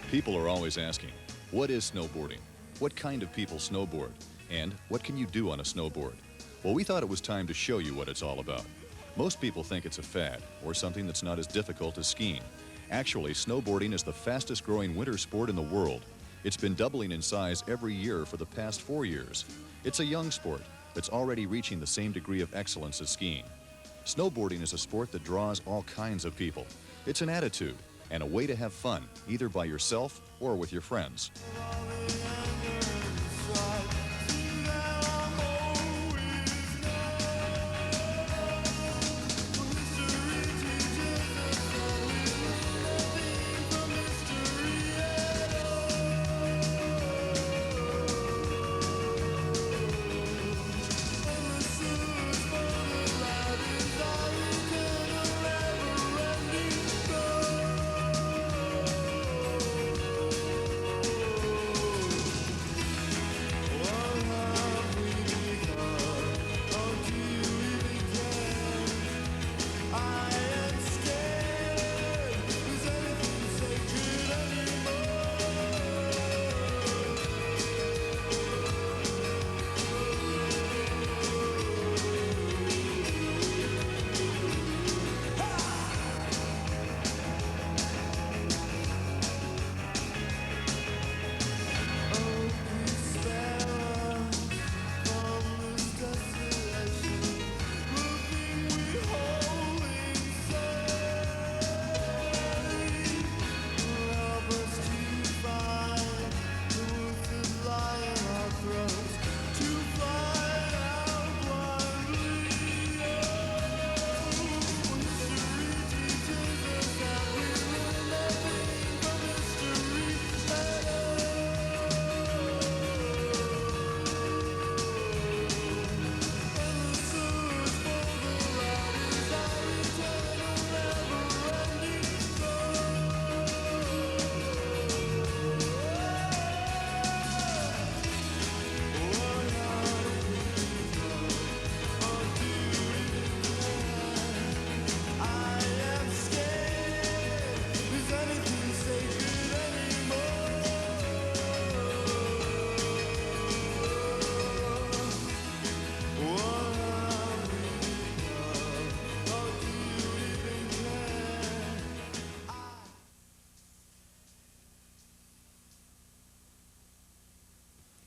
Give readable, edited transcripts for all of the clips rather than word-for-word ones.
People are always asking, what is snowboarding? What kind of people snowboard? And what can you do on a snowboard? Well, we thought it was time to show you what it's all about. Most people think it's a fad or something that's not as difficult as skiing. Actually, snowboarding is the fastest growing winter sport in the world. It's been doubling in size every year for the past 4 years. It's a young sport that's already reaching the same degree of excellence as skiing. Snowboarding is a sport that draws all kinds of people. It's an attitude and a way to have fun, either by yourself or with your friends.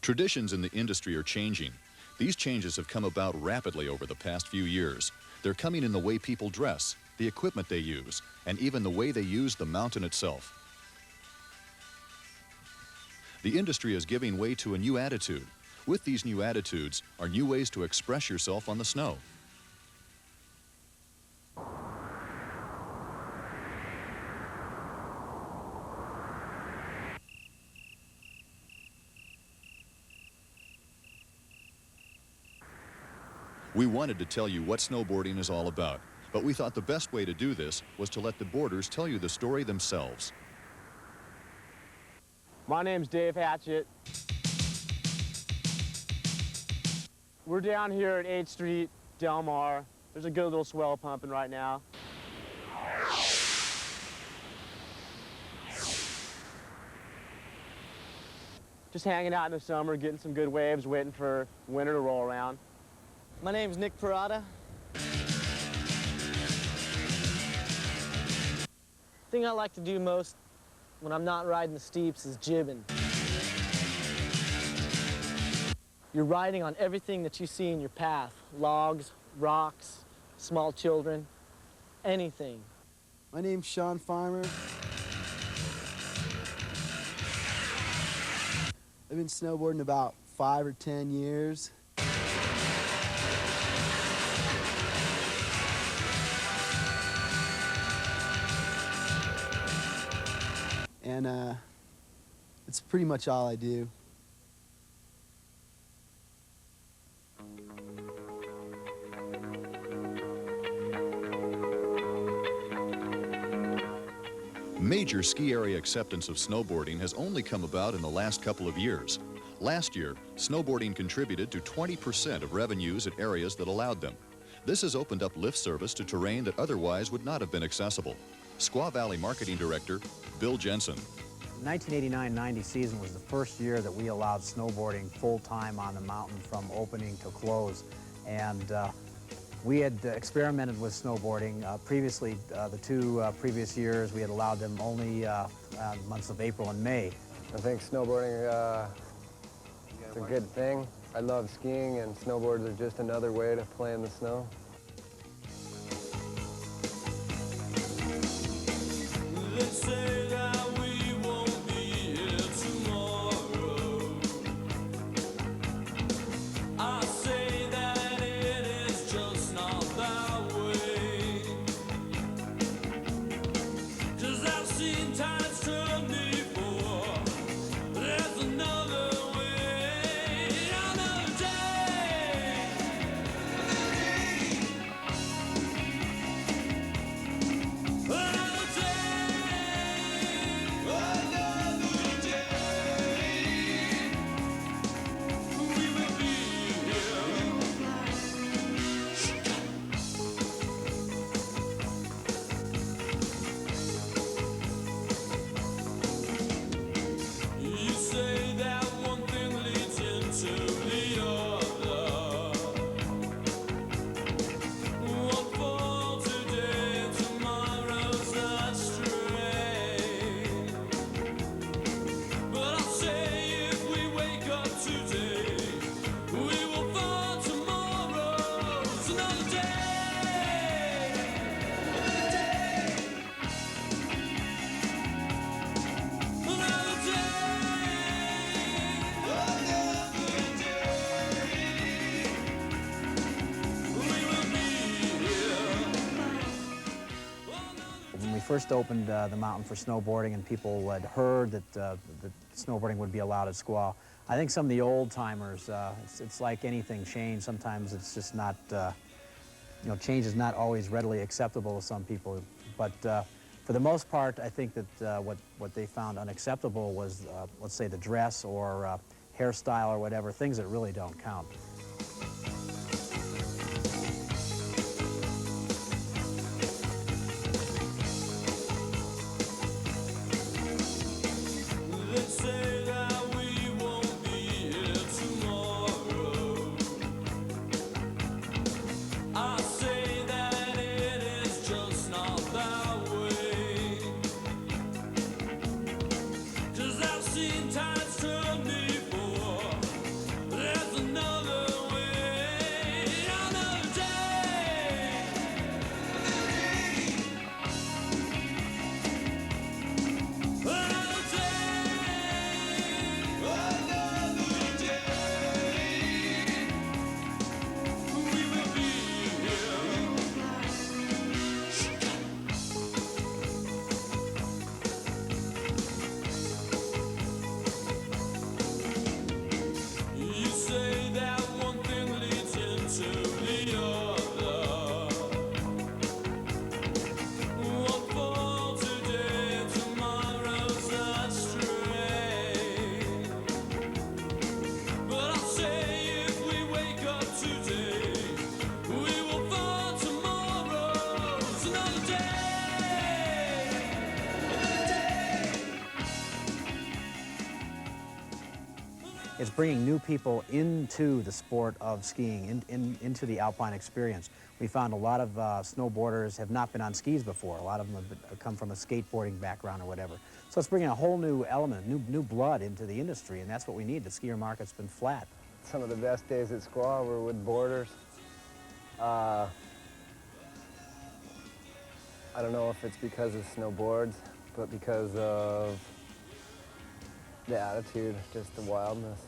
Traditions in the industry are changing. These changes have come about rapidly over the past few years. They're coming in the way people dress, the equipment they use, and even the way they use the mountain itself. The industry is giving way to a new attitude. With these new attitudes are new ways to express yourself on the snow. We wanted to tell you what snowboarding is all about, but we thought the best way to do this was to let the boarders tell you the story themselves. My name's Dave Hatchett. We're down here at 8th Street, Del Mar. There's a good little swell pumping right now. Just hanging out in the summer, getting some good waves, waiting for winter to roll around. My name's Nick Perata. The thing I like to do most when I'm not riding the steeps is jibbing. You're riding on everything that you see in your path. Logs, rocks, small children, anything. My name's Shawn Farmer. I've been snowboarding about 5 or 10 years. And it's pretty much all I do. Major ski area acceptance of snowboarding has only come about in the last couple of years. Last year, snowboarding contributed to 20% of revenues at areas that allowed them. This has opened up lift service to terrain that otherwise would not have been accessible. Squaw Valley Marketing Director, Bill Jensen. 1989-90 season was the first year that we allowed snowboarding full-time on the mountain from opening to close. And we had experimented with snowboarding. Previously, the two previous years, we had allowed them only months of April and May. I think snowboarding is a good thing. I love skiing, and snowboards are just another way to play in the snow. First opened the mountain for snowboarding, and people had heard that snowboarding would be allowed at Squaw. I think some of the old timers, it's like anything, change. Sometimes it's just not, change is not always readily acceptable to some people. But for the most part, I think that what they found unacceptable was, let's say, the dress or hairstyle or whatever, things that really don't count. It's bringing new people into the sport of skiing, into the alpine experience. We found a lot of snowboarders have not been on skis before. A lot of them have come from a skateboarding background or whatever. So it's bringing a whole new element, new blood into the industry, and that's what we need. The skier market's been flat. Some of the best days at Squaw were with boarders. I don't know if it's because of snowboards, but because of the attitude, just the wildness.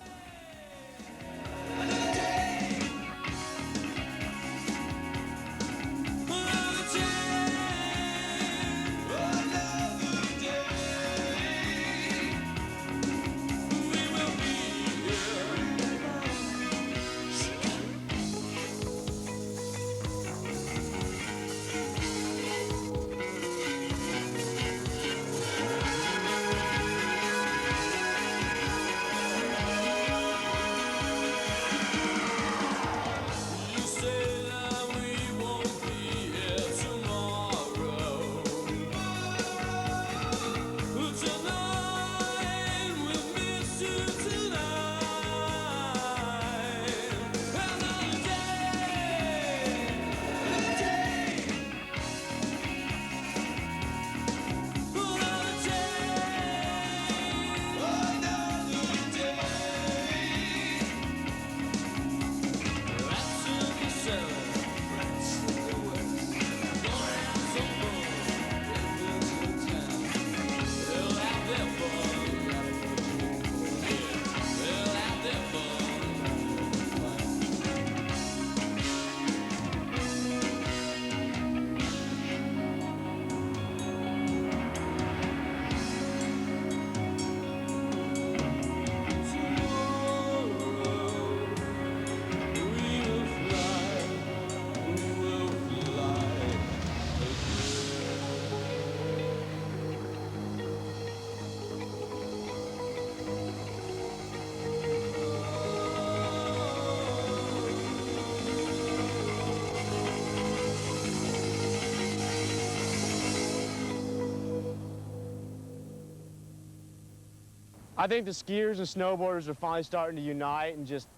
I think the skiers and snowboarders are finally starting to unite and just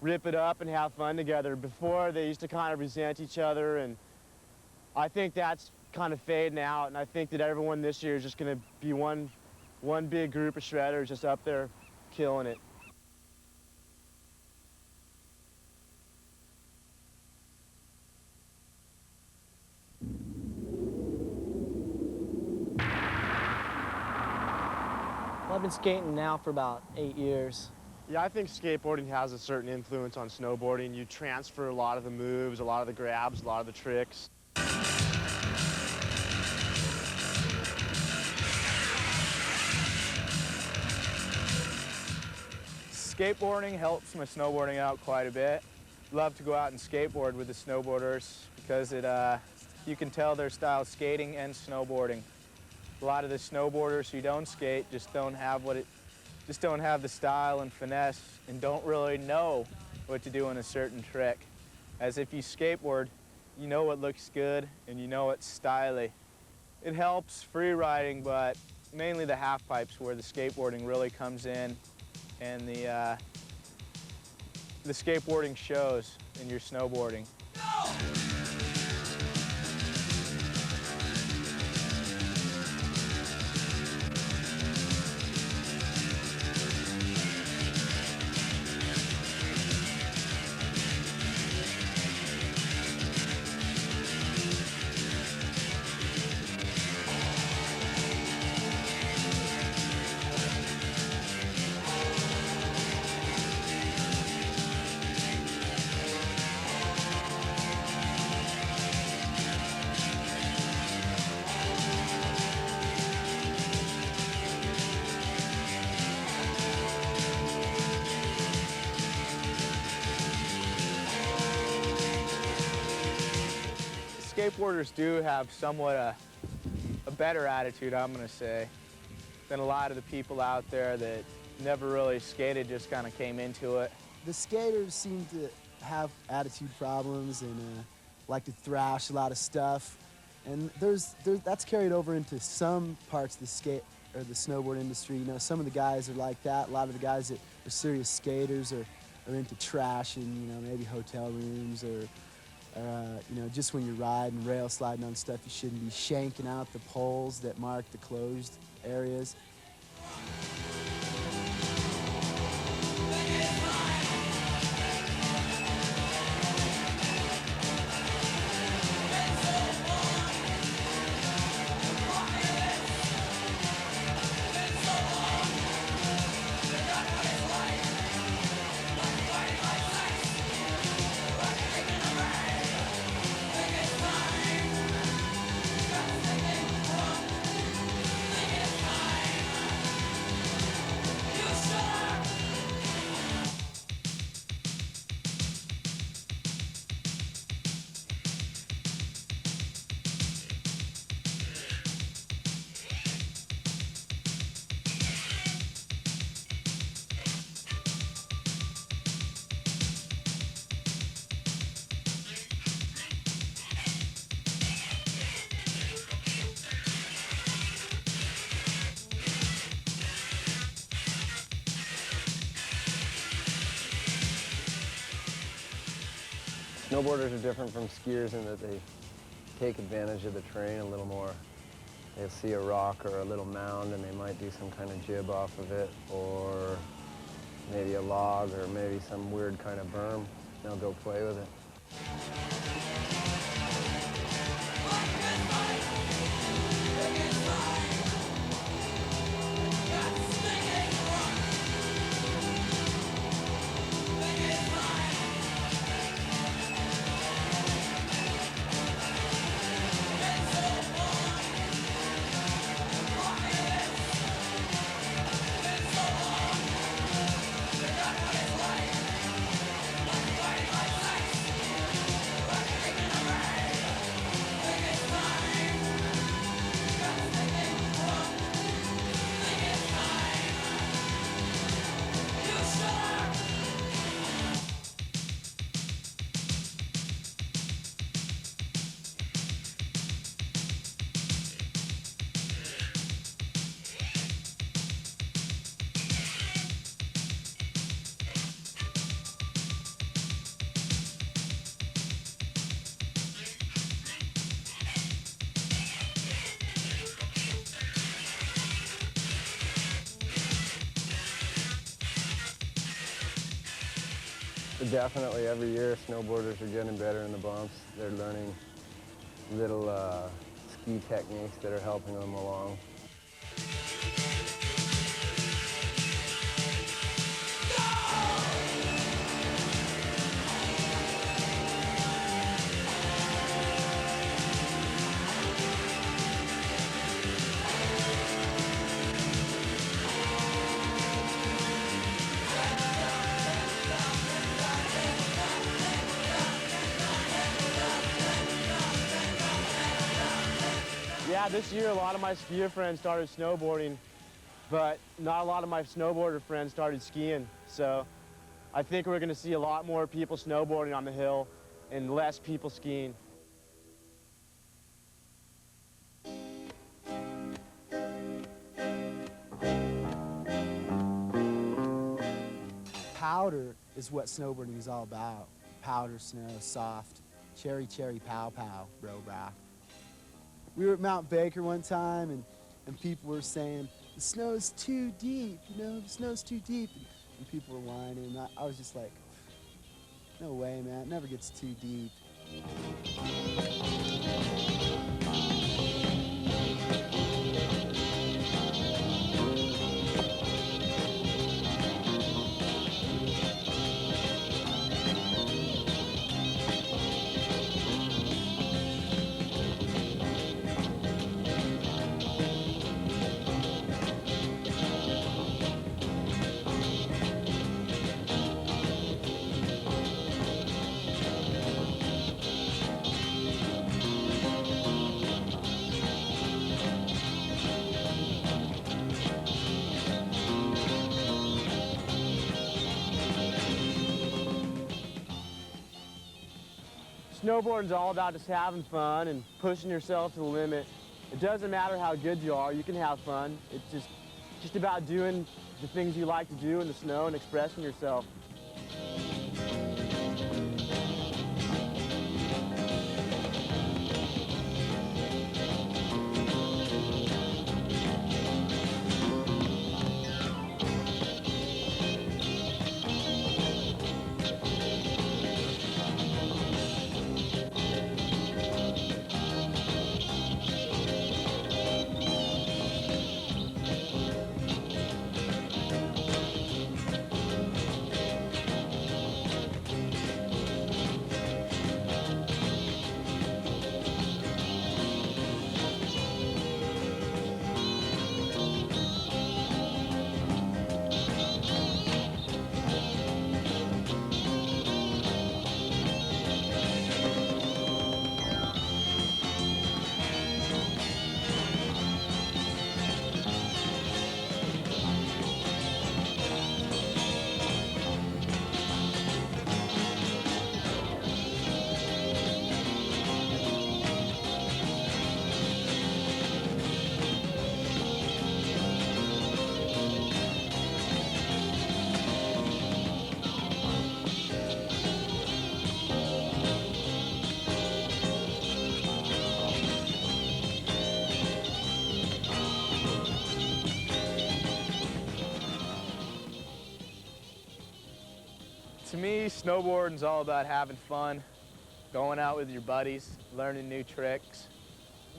rip it up and have fun together. Before, they used to kind of resent each other, and I think that's kind of fading out, and I think that everyone this year is just going to be one big group of shredders just up there killing it. Well, I've been skating now for about 8 years. Yeah, I think skateboarding has a certain influence on snowboarding. You transfer a lot of the moves, a lot of the grabs, a lot of the tricks. Skateboarding helps my snowboarding out quite a bit. Love to go out and skateboard with the snowboarders because you can tell their style of skating and snowboarding. A lot of the snowboarders who don't skate just don't have the style and finesse and don't really know what to do in a certain trick. As if you skateboard, you know what looks good and you know what's stylish. It helps free riding, but mainly the half pipes where the skateboarding really comes in and the skateboarding shows in your snowboarding. Skateboarders do have somewhat a better attitude, I'm going to say, than a lot of the people out there that never really skated, just kind of came into it. The skaters seem to have attitude problems and like to thrash a lot of stuff. And that's carried over into some parts of the skate or the snowboard industry. You know, some of the guys are like that. A lot of the guys that are serious skaters are into trashing, you know, maybe hotel rooms or you know, just when you're riding, rail sliding on stuff, you shouldn't be shanking out the poles that mark the closed areas. Snowboarders are different from skiers in that they take advantage of the terrain a little more. They'll see a rock or a little mound and they might do some kind of jib off of it, or maybe a log or maybe some weird kind of berm. They'll go play with it. Definitely, every year snowboarders are getting better in the bumps. They're learning little ski techniques that are helping them along. Yeah, this year a lot of my skier friends started snowboarding, but not a lot of my snowboarder friends started skiing. So I think we're gonna see a lot more people snowboarding on the hill and less people skiing. Powder is what snowboarding is all about. Powder, snow, soft, cherry, pow, pow, bro, brah. We were at Mount Baker one time, and people were saying, the snow's too deep, you know, the snow's too deep. And people were whining, and I was just like, no way, man, it never gets too deep. Snowboarding's all about just having fun and pushing yourself to the limit. It doesn't matter how good you are, you can have fun. It's just about doing the things you like to do in the snow and expressing yourself. To me, snowboarding's all about having fun, going out with your buddies, learning new tricks.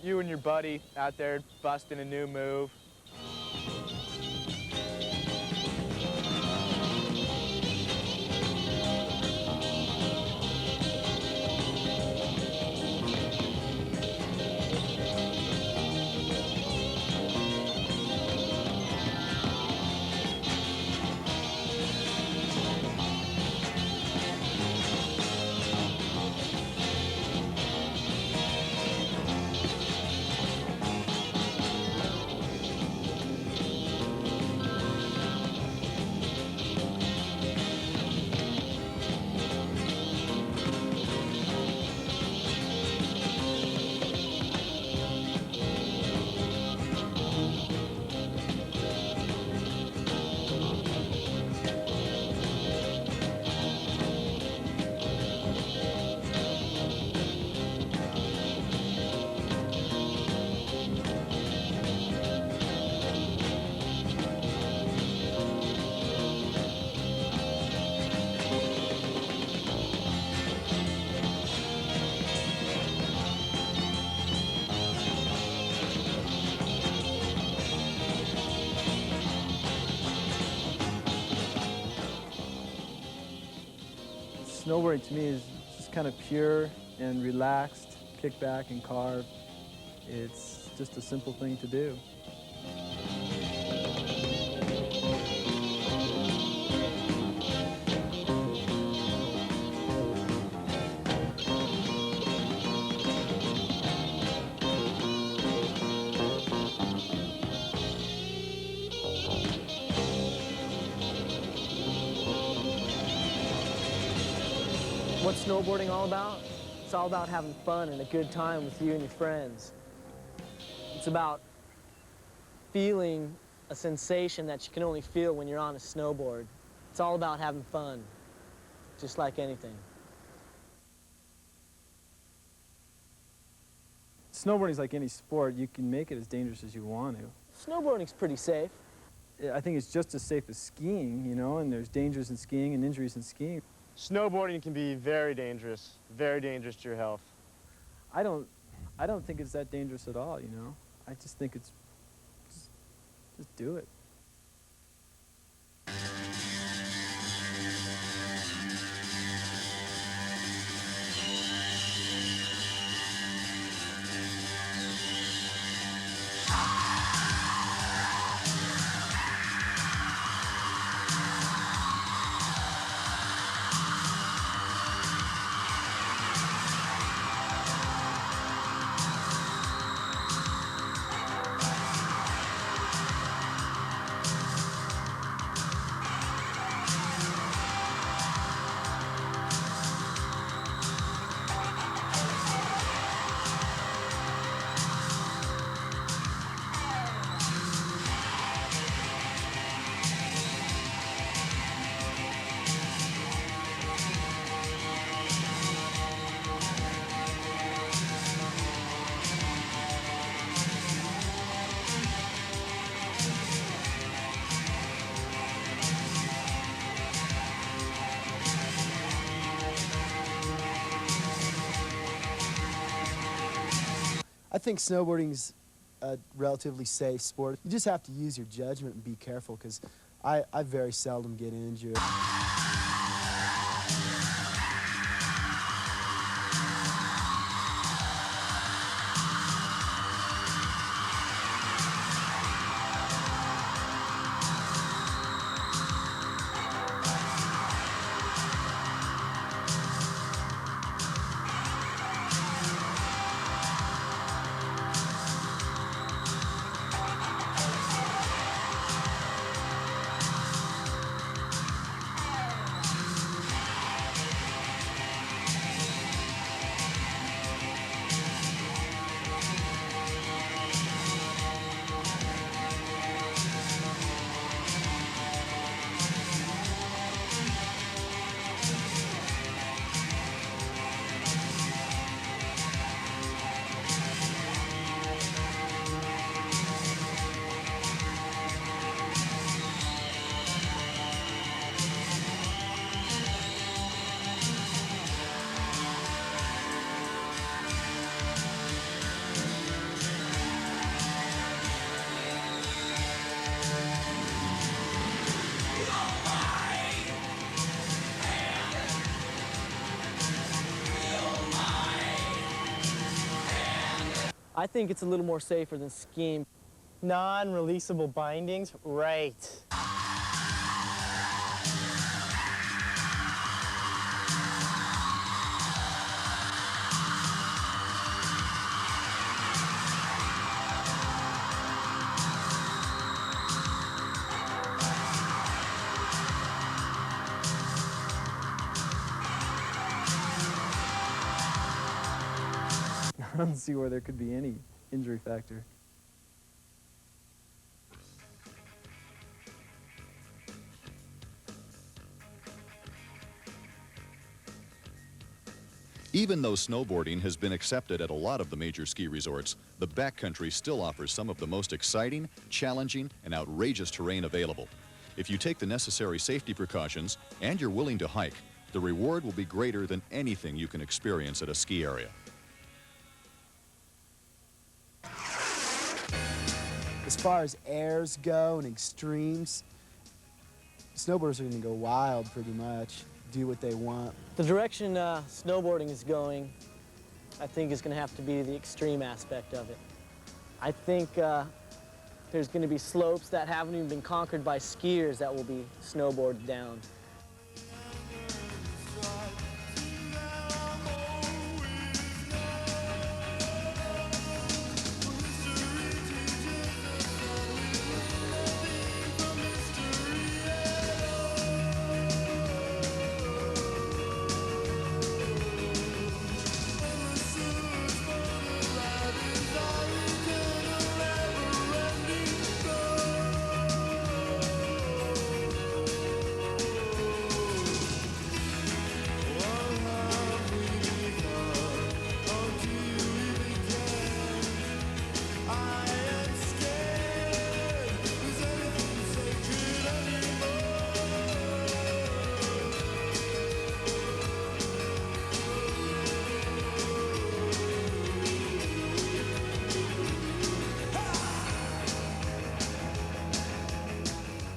You and your buddy out there busting a new move. Snowboarding to me is just kind of pure and relaxed, kick back and carve. It's just a simple thing to do. What's snowboarding all about? It's all about having fun and a good time with you and your friends. It's about feeling a sensation that you can only feel when you're on a snowboard. It's all about having fun, just like anything. Snowboarding is like any sport. You can make it as dangerous as you want to. Snowboarding's pretty safe. I think it's just as safe as skiing, you know, and there's dangers in skiing and injuries in skiing. Snowboarding can be very dangerous to your health. I don't think it's that dangerous at all, you know. I just think it's, just do it. I think snowboarding's a relatively safe sport. You just have to use your judgment and be careful, because I very seldom get injured. I think it's a little more safer than skiing. Non-releasable bindings, right. I don't see where there could be any injury factor. Even though snowboarding has been accepted at a lot of the major ski resorts, the backcountry still offers some of the most exciting, challenging, and outrageous terrain available. If you take the necessary safety precautions and you're willing to hike, the reward will be greater than anything you can experience at a ski area. As far as airs go and extremes, snowboarders are going to go wild pretty much. do what they want. The direction snowboarding is going, I think, is going to have to be the extreme aspect of it. I think there's going to be slopes that haven't even been conquered by skiers that will be snowboarded down.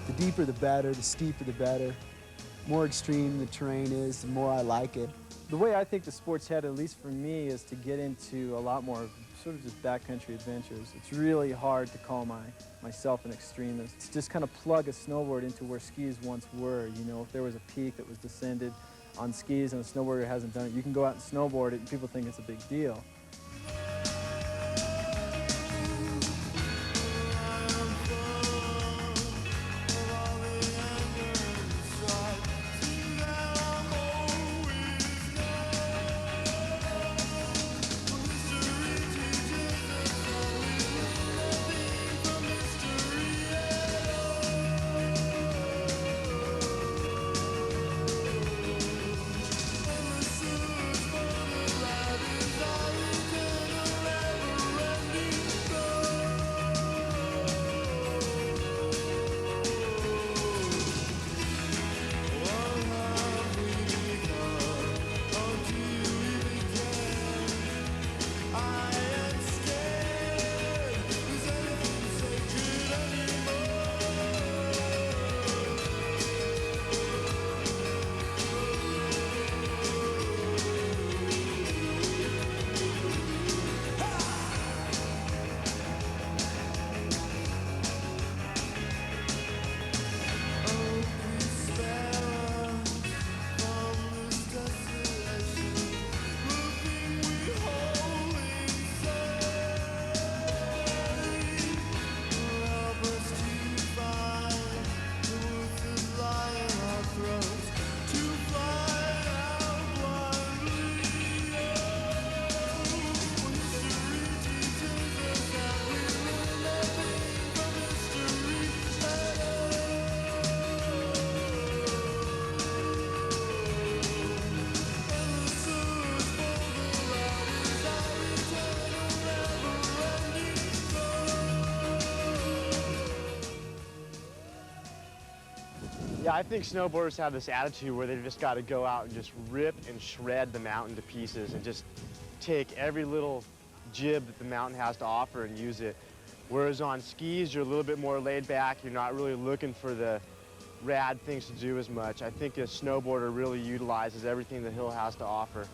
The deeper the better, the steeper the better. More extreme the terrain is, the more I like it. The way I think the sport's headed, at least for me, is to get into a lot more sort of just backcountry adventures. It's really hard to call myself an extremist. To just kind of plug a snowboard into where skis once were. You know, if there was a peak that was descended on skis and a snowboarder hasn't done it, you can go out and snowboard it and people think it's a big deal. Yeah, I think snowboarders have this attitude where they've just got to go out and just rip and shred the mountain to pieces and just take every little jib that the mountain has to offer and use it. Whereas on skis, you're a little bit more laid back. You're not really looking for the rad things to do as much. I think a snowboarder really utilizes everything the hill has to offer.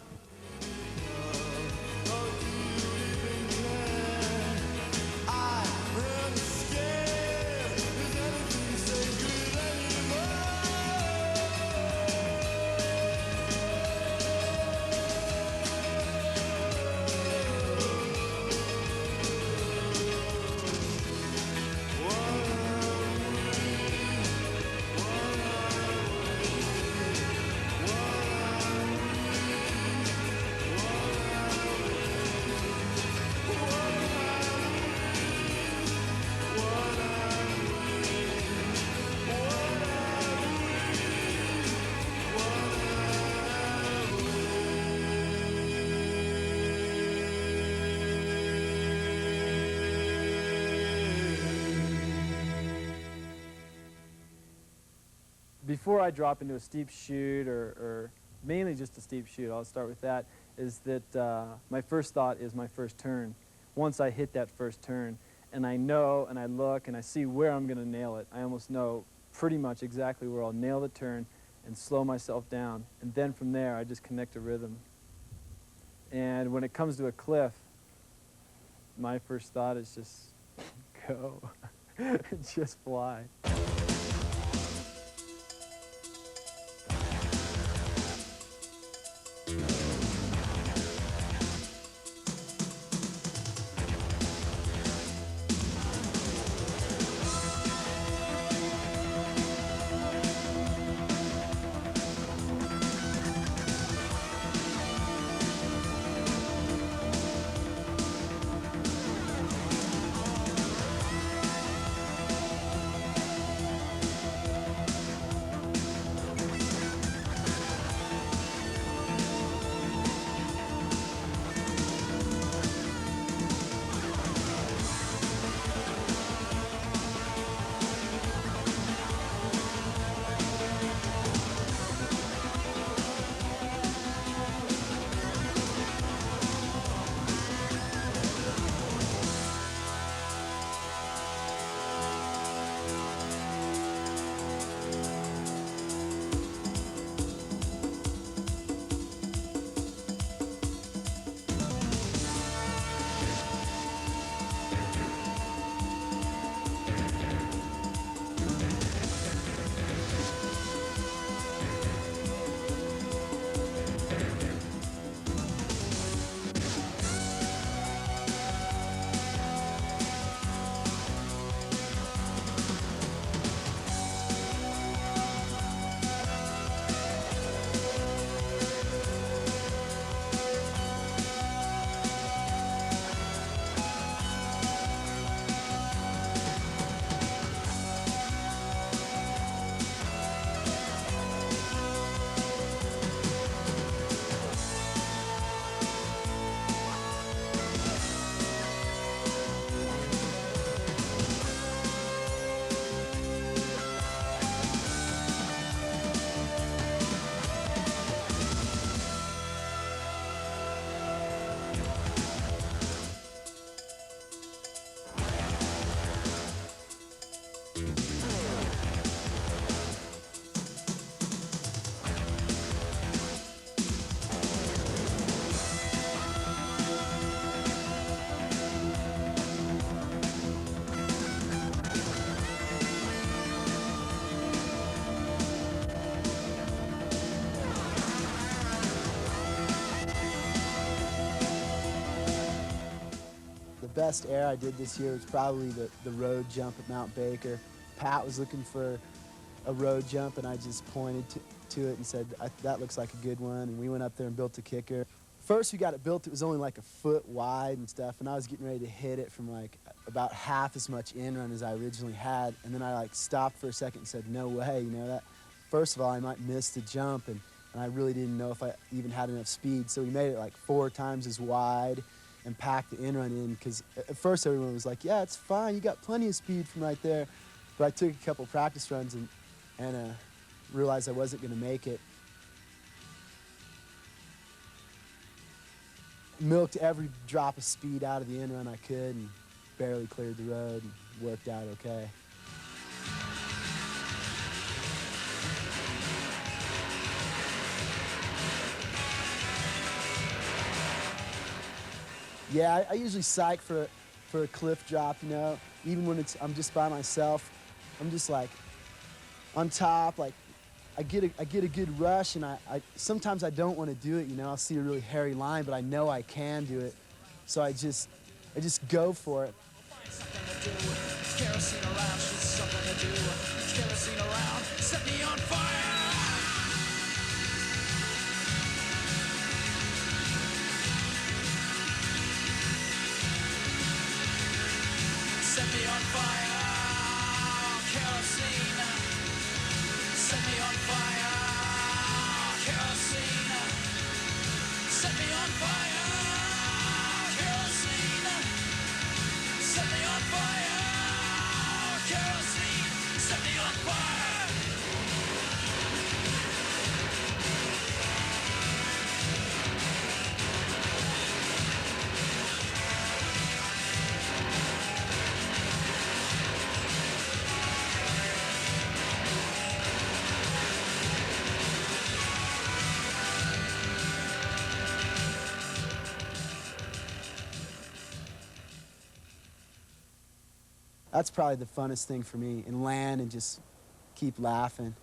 Before I drop into a steep chute, or mainly just a steep chute, I'll start with that, is that my first thought is my first turn. Once I hit that first turn, and I know, and I look, and I see where I'm going to nail it, I almost know pretty much exactly where I'll nail the turn, and slow myself down. And then from there, I just connect a rhythm. And when it comes to a cliff, my first thought is just go, just fly. The best air I did this year was probably the road jump at Mount Baker. Pat was looking for a road jump, and I just pointed to it and said, that looks like a good one, and we went up there and built a kicker. First we got it built, it was only like a foot wide and stuff, and I was getting ready to hit it from like about half as much in-run as I originally had, and then I like stopped for a second and said, no way, you know, that, first of all, I might miss the jump, and I really didn't know if I even had enough speed, so we made it like 4 times as wide and packed the in-run in, because at first everyone was like, yeah, it's fine, you got plenty of speed from right there, but I took a couple practice runs and realized I wasn't going to make it. Milked every drop of speed out of the in-run I could and barely cleared the road and worked out okay. Yeah, I usually psych for a cliff drop, you know, even when I'm just by myself. I'm just like on top, like I get a good rush, and I sometimes I don't want to do it, you know. I'll see a really hairy line, but I know I can do it, so I just go for it. Kerosene around, she's something to do. Kerosene around, set me on fire. Set me on fire, kerosene. Set me on fire, kerosene. Set me on fire, kerosene. Set me on fire, kerosene. Set me on fire. That's probably the funnest thing for me, and land and just keep laughing.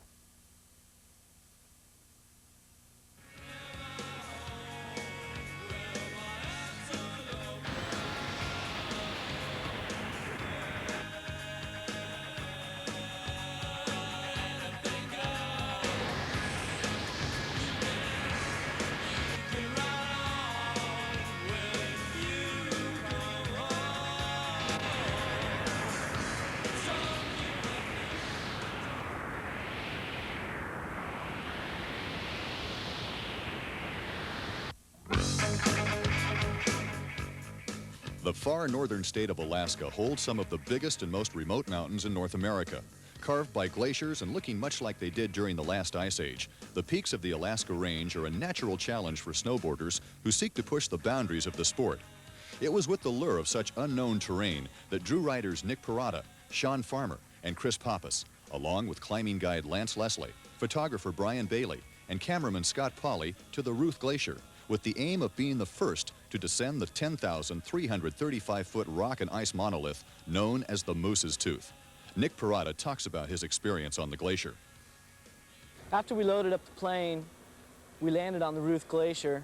The far northern state of Alaska holds some of the biggest and most remote mountains in North America. Carved by glaciers and looking much like they did during the last ice age, the peaks of the Alaska Range are a natural challenge for snowboarders who seek to push the boundaries of the sport. It was with the lure of such unknown terrain that drew riders Nick Perata, Shawn Farmer, and Chris Pappas, along with climbing guide Lance Leslie, photographer Brian Bailey, and cameraman Scott Pauley, to the Ruth Glacier, with the aim of being the first to descend the 10,335-foot rock and ice monolith known as the Moose's Tooth. Nick Perata talks about his experience on the glacier. After we loaded up the plane, we landed on the Ruth Glacier,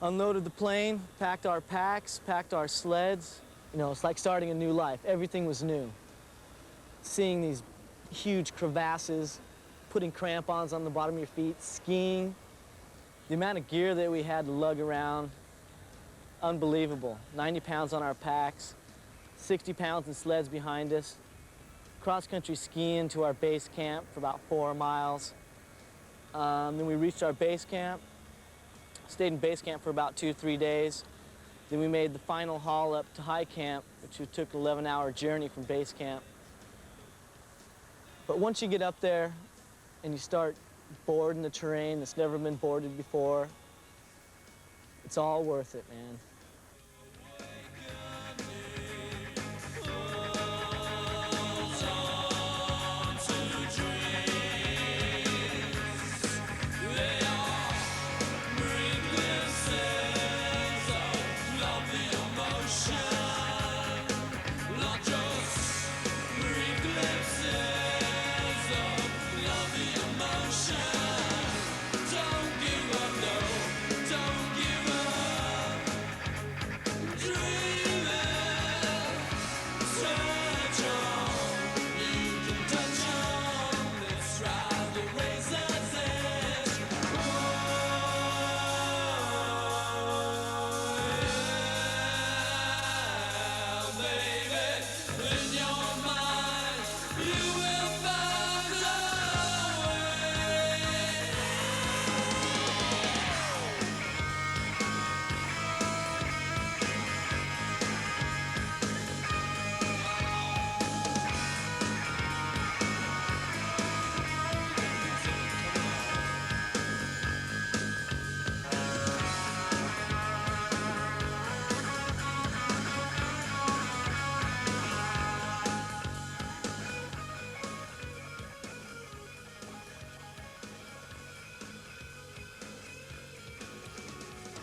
unloaded the plane, packed our packs, packed our sleds. You know, it's like starting a new life. Everything was new. Seeing these huge crevasses, putting crampons on the bottom of your feet, skiing. The amount of gear that we had to lug around, unbelievable. 90 pounds on our packs, 60 pounds in sleds behind us. Cross-country skiing to our base camp for about 4 miles. Then we reached our base camp, stayed in base camp for about 2-3 days. Then we made the final haul up to high camp, which took an 11-hour journey from base camp. But once you get up there and you start boarding the terrain that's never been boarded before, it's all worth it, man.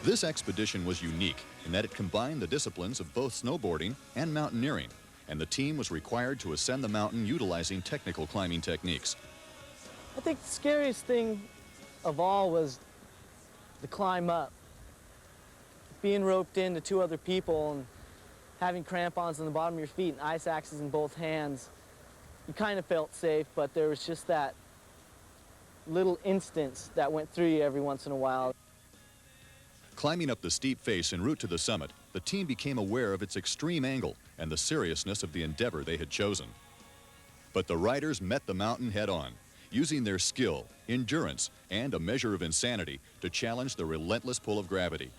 This expedition was unique in that it combined the disciplines of both snowboarding and mountaineering, and the team was required to ascend the mountain utilizing technical climbing techniques. I think the scariest thing of all was the climb up. Being roped into 2 other people and having crampons on the bottom of your feet and ice axes in both hands, you kind of felt safe, but there was just that little instance that went through you every once in a while. Climbing up the steep face en route to the summit, the team became aware of its extreme angle and the seriousness of the endeavor they had chosen. But the riders met the mountain head-on, using their skill, endurance, and a measure of insanity to challenge the relentless pull of gravity.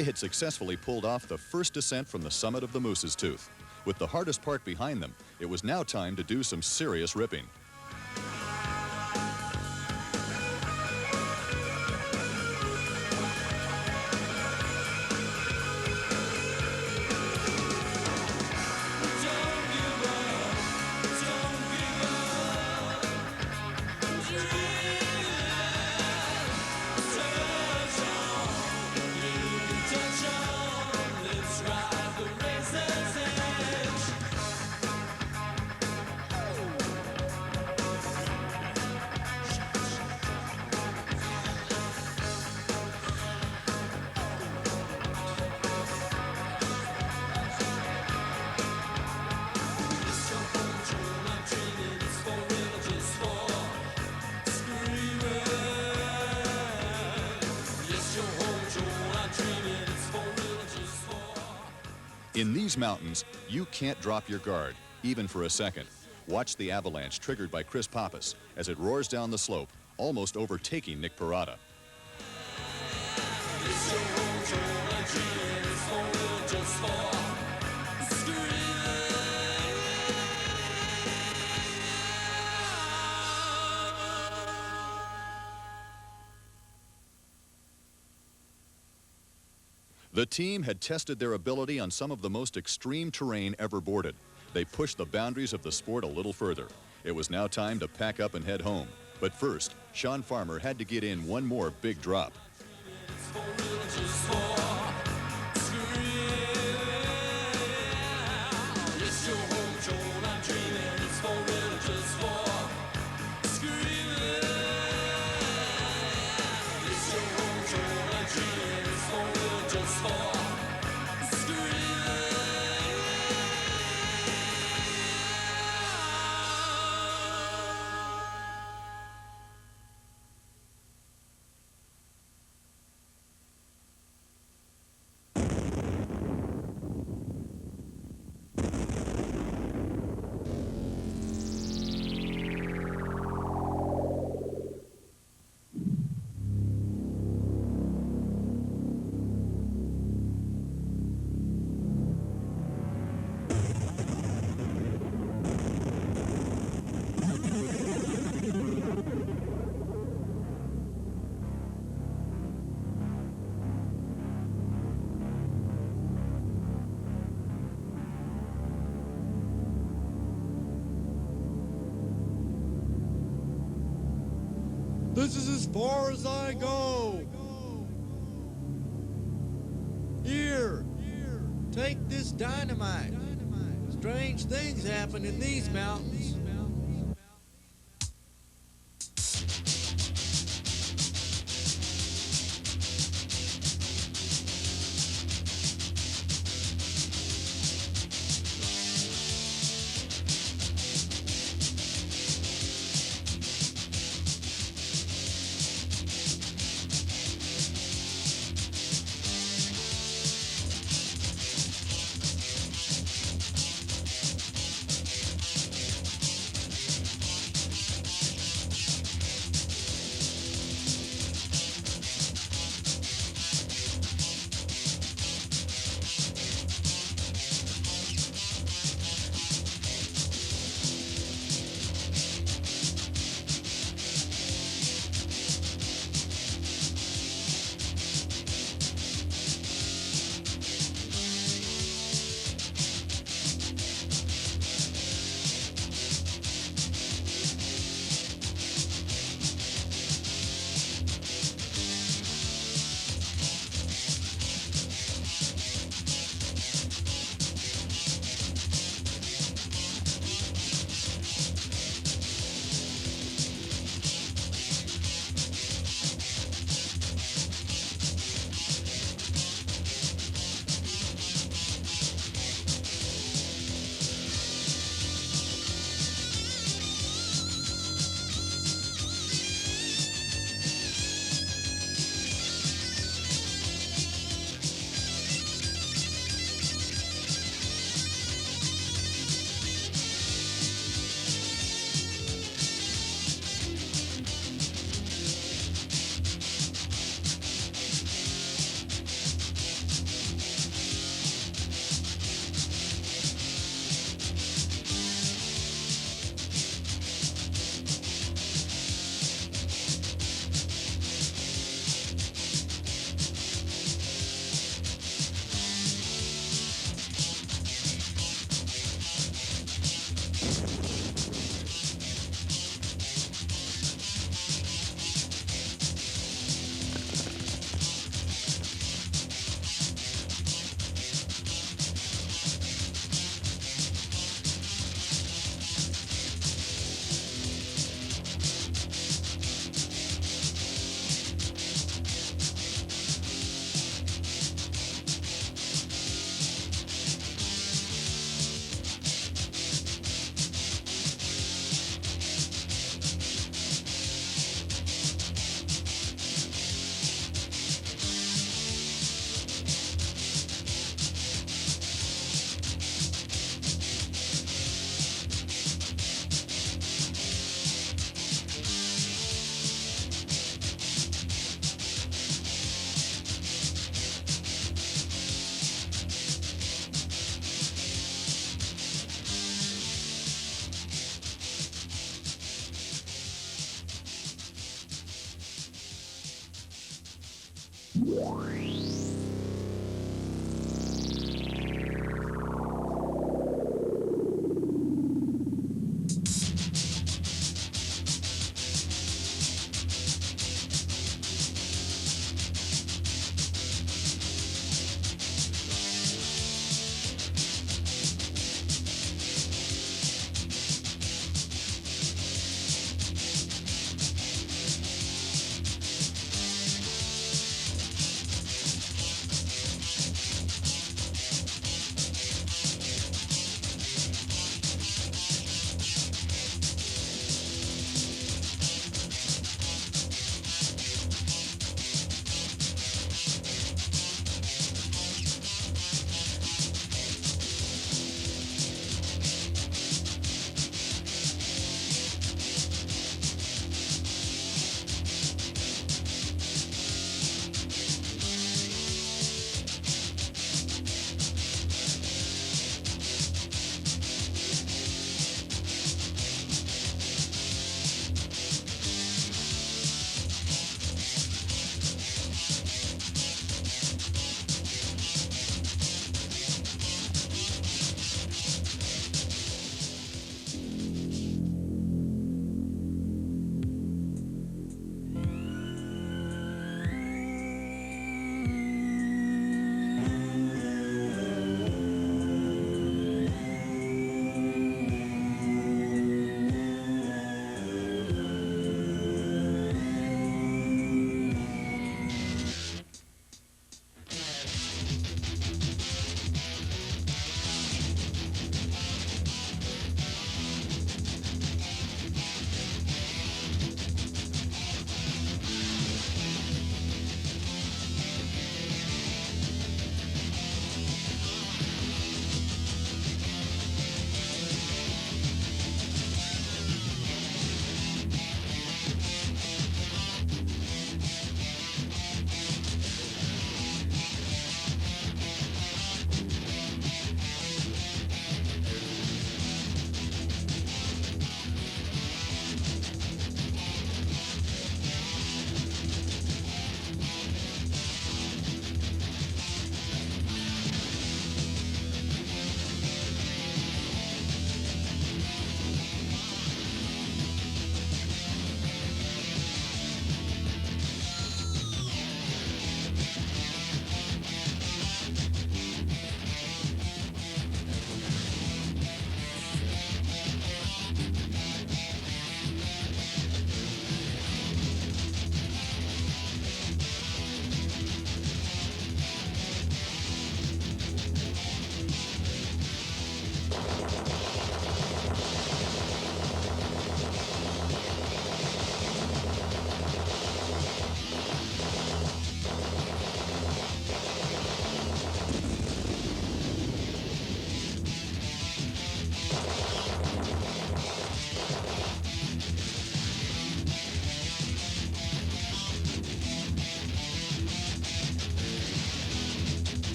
They had successfully pulled off the first descent from the summit of the Moose's Tooth. With the hardest part behind them, it was now time to do some serious ripping. In these mountains, you can't drop your guard, even for a second. Watch the avalanche triggered by Chris Pappas as it roars down the slope, almost overtaking Nick Perata. The team had tested their ability on some of the most extreme terrain ever boarded. They pushed the boundaries of the sport a little further. It was now time to pack up and head home. But first, Shawn Farmer had to get in one more big drop. This is as far as I go. Here, take this dynamite. Strange things happen in these mountains.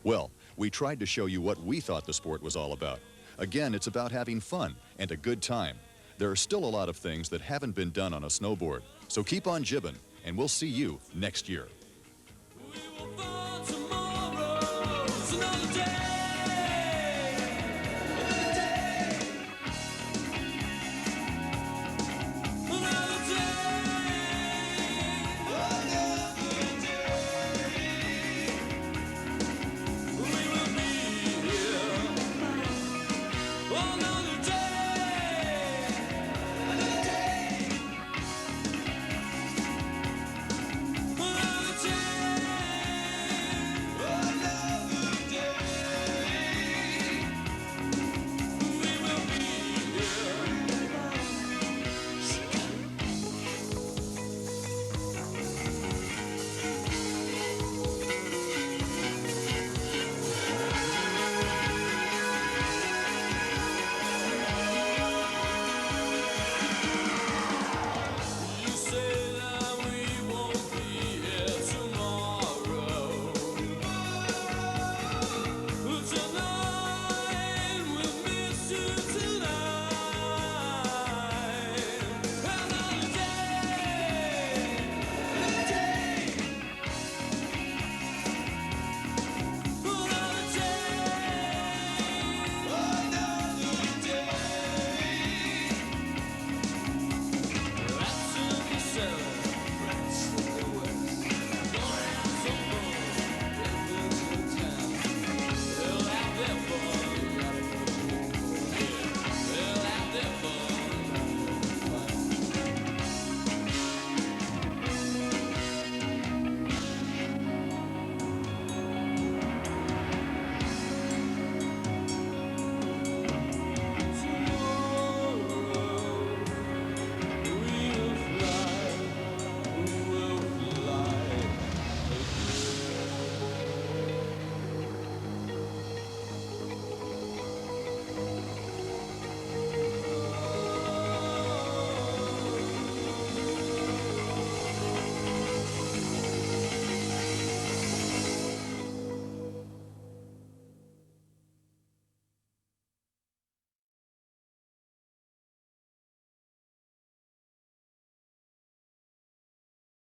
Well, we tried to show you what we thought the sport was all about. Again, it's about having fun and a good time. There are still a lot of things that haven't been done on a snowboard, so keep on jibbing, and we'll see you next year. Oh, no.